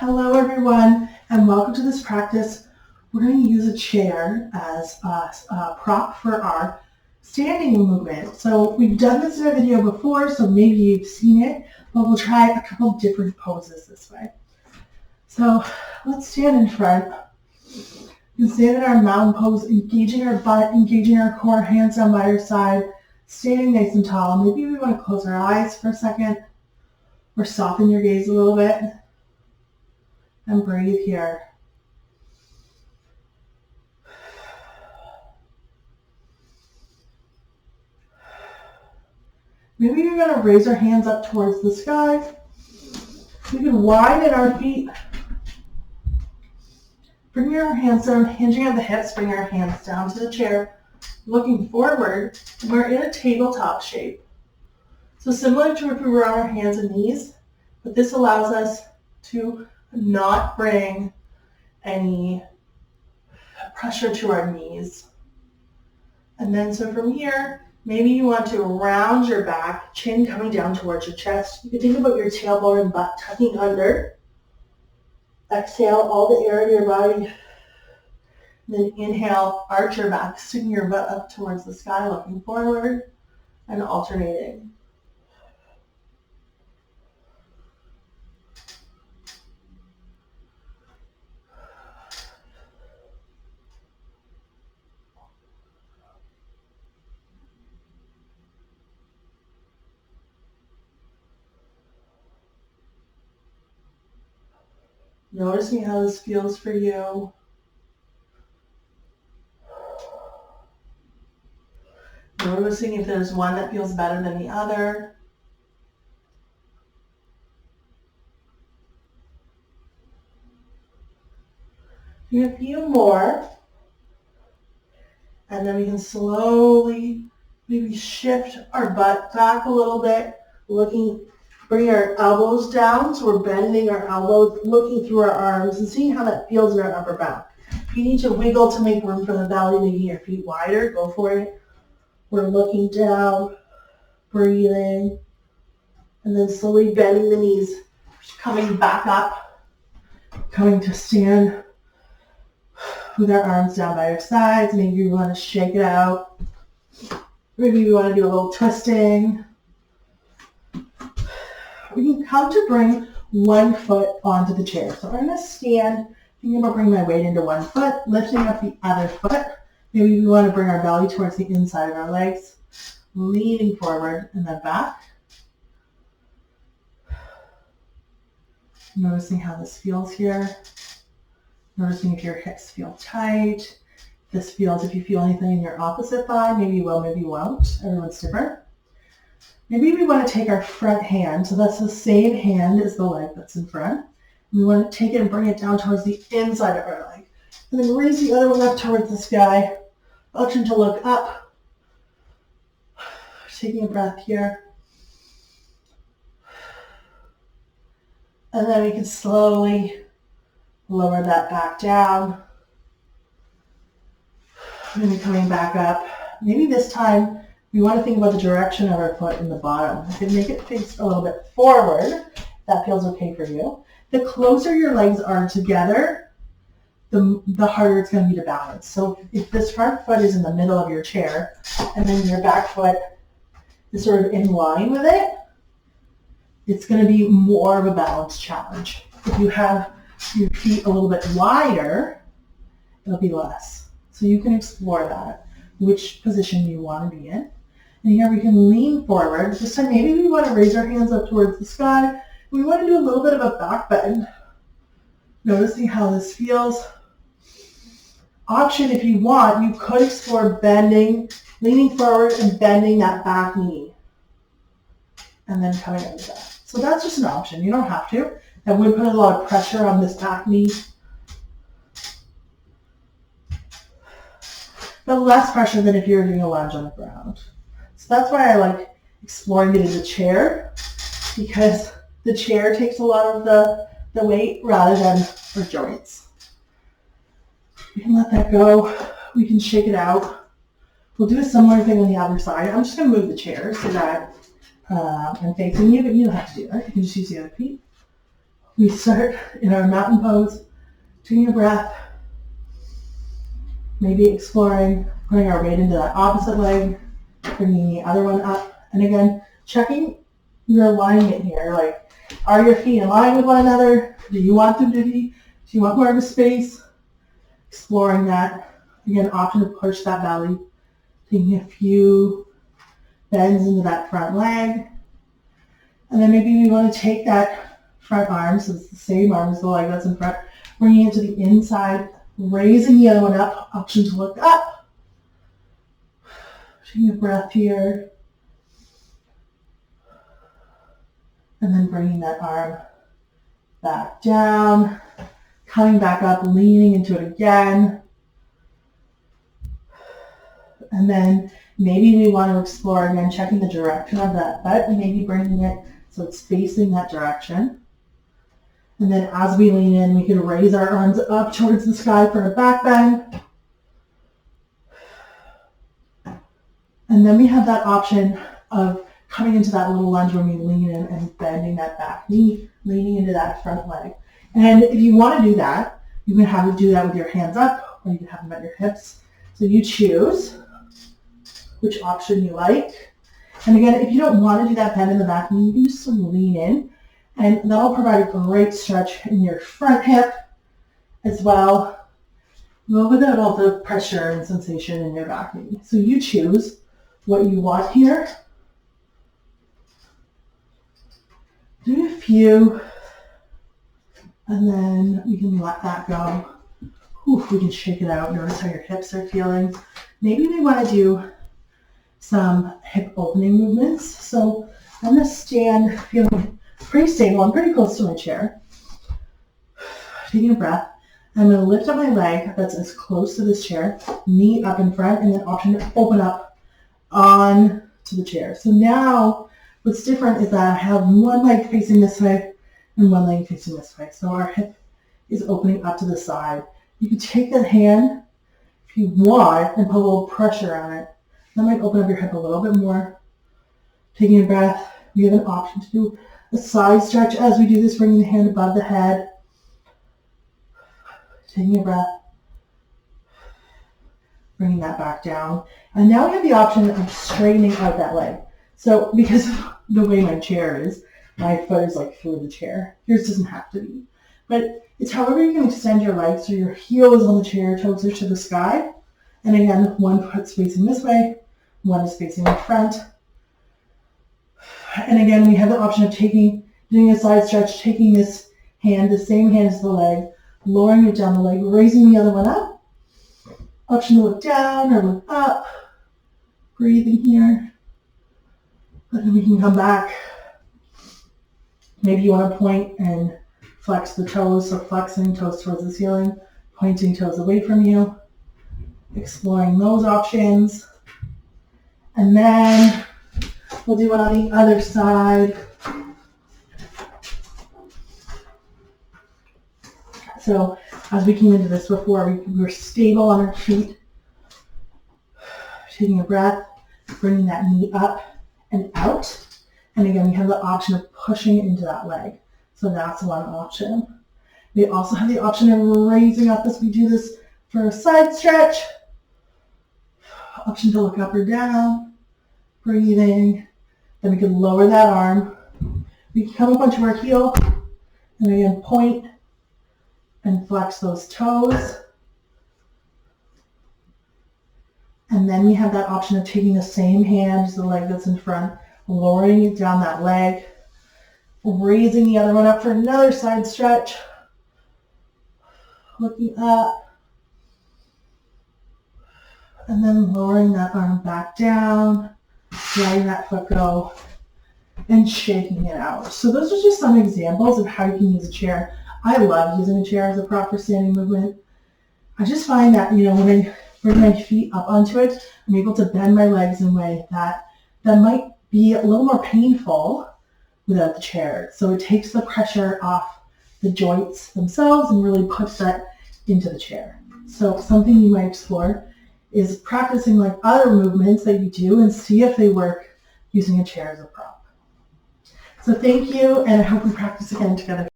Hello everyone, and welcome to this practice. We're going to use a chair as a prop for our standing movement. So we've done this in a video before, so maybe you've seen it, but we'll try a couple different poses this way. So let's stand in front. You can stand in our mountain pose, engaging our butt, engaging our core, hands down by your side, standing nice and tall. Maybe we want to close our eyes for a second or soften your gaze a little bit. And breathe here. Maybe you're going to raise our hands up towards the sky. We can widen our feet. Bring your hands down, hinging at the hips, bring our hands down to the chair. Looking forward, we're in a tabletop shape. So similar to if we were on our hands and knees, but this allows us to not bring any pressure to our knees. And then so from here, maybe you want to round your back, chin coming down towards your chest. You can think about your tailbone and butt tucking under. Exhale all the air in your body. And then inhale, arch your back, sticking your butt up towards the sky, looking forward and alternating. Noticing how this feels for you. Noticing if there's one that feels better than the other. Do a few more. And then we can slowly maybe shift our butt back a little bit, bring our elbows down, so we're bending our elbows, looking through our arms and seeing how that feels in our upper back. If you need to wiggle to make room for the belly, making your feet wider, go for it. We're looking down, breathing, and then slowly bending the knees, coming back up, coming to stand with our arms down by our sides. Maybe we want to shake it out. Maybe we want to do a little twisting. We can come to bring one foot onto the chair. So I'm going to stand, thinking about bringing my weight into one foot, lifting up the other foot. Maybe we want to bring our belly towards the inside of our legs, leaning forward and then back. Noticing how this feels here. Noticing if your hips feel tight. This feels, if you feel anything in your opposite thigh, maybe you will, maybe you won't. Everyone's different. Maybe we want to take our front hand, so that's the same hand as the leg that's in front. We want to take it and bring it down towards the inside of our leg. And then raise the other one up towards the sky. Option to look up. Taking a breath here. And then we can slowly lower that back down. And then coming back up. Maybe this time we want to think about the direction of our foot in the bottom. You can make it face a little bit forward, if that feels okay for you. The closer your legs are together, the harder it's going to be to balance. So if this front foot is in the middle of your chair, and then your back foot is sort of in line with it, it's going to be more of a balance challenge. If you have your feet a little bit wider, it'll be less. So you can explore that, which position you want to be in. And here we can lean forward. This time maybe we want to raise our hands up towards the sky. We want to do a little bit of a back bend. Noticing how this feels. Option, if you want, you could explore bending, leaning forward and bending that back knee. And then coming into that. So that's just an option. You don't have to. That would put a lot of pressure on this back knee. But less pressure than if you were doing a lunge on the ground. So that's why I like exploring it in the chair, because the chair takes a lot of the weight rather than our joints. We can let that go. We can shake it out. We'll do a similar thing on the other side. I'm just going to move the chair so that I'm facing you, but you don't have to do that. You can just use the other feet. we start in our mountain pose, taking a breath, maybe exploring, putting our weight into that opposite leg, bringing the other one up. And again, checking your alignment here. Like, are your feet in line with one another? Do you want them to be? Do you want more of a space? Exploring that. Again, option to push that belly. Taking a few bends into that front leg. And then maybe we want to take that front arm, so it's the same arm as the leg that's in front, bringing it to the inside, raising the other one up, option to look up. Taking a breath here. And then bringing that arm back down, coming back up, leaning into it again. And then maybe we want to explore again, checking the direction of that butt and maybe bringing it so it's facing that direction. And then as we lean in, we can raise our arms up towards the sky for a back bend. And then we have that option of coming into that little lunge when we lean in and bending that back knee, leaning into that front leg. And if you want to do that, you can have it do that with your hands up, or you can have them at your hips. So you choose which option you like. And again, if you don't want to do that bend in the back knee, you can just lean in, and that'll provide a great stretch in your front hip as well, without all the pressure and sensation in your back knee. So you choose what you want here. Do a few, and then we can let that go. We can shake it out. Notice how your hips are feeling. Maybe we want to do some hip opening movements. So I'm going to stand feeling pretty stable. I'm pretty close to my chair. Taking a breath. I'm going to lift up my leg that's as close to this chair, knee up in front, and then option to open up on to the chair. So now what's different is that I have one leg facing this way and one leg facing this way. So our hip is opening up to the side. You can take that hand if you want and put a little pressure on it. That might open up your hip a little bit more. Taking a breath, we have an option to do a side stretch as we do this, bringing the hand above the head. Taking a breath, bringing that back down. And now we have the option of straightening out that leg. So because of the way my chair is, my foot is like through the chair. Yours doesn't have to be. But it's however you can extend your legs so your heel is on the chair, toes are to the sky. And again, one foot's facing this way, one is facing in front. And again, we have the option of doing a side stretch, taking this hand, the same hand as the leg, lowering it down the leg, raising the other one up. Option to look down or look up. Breathing here. And then we can come back. Maybe you want to point and flex the toes, so flexing toes towards the ceiling, pointing toes away from you. Exploring those options. And then we'll do it on the other side. So as we came into this before, we were stable on our feet. Taking a breath, bringing that knee up and out. And again, we have the option of pushing into that leg. So that's one option. We also have the option of raising up as we do this for a side stretch. Option to look up or down. Breathing. Then we can lower that arm. We can come up onto our heel. And again, point and flex those toes. And then we have that option of taking the same hand as the leg that's in front, lowering it down that leg, raising the other one up for another side stretch, looking up, and then lowering that arm back down, letting that foot go, and shaking it out. So those are just some examples of how you can use a chair. I love using a chair as a prop for standing movement. I just find that, when I bring my feet up onto it, I'm able to bend my legs in a way that might be a little more painful without the chair. So it takes the pressure off the joints themselves and really puts that into the chair. So something you might explore is practicing like other movements that you do and see if they work using a chair as a prop. So thank you, and I hope we practice again together.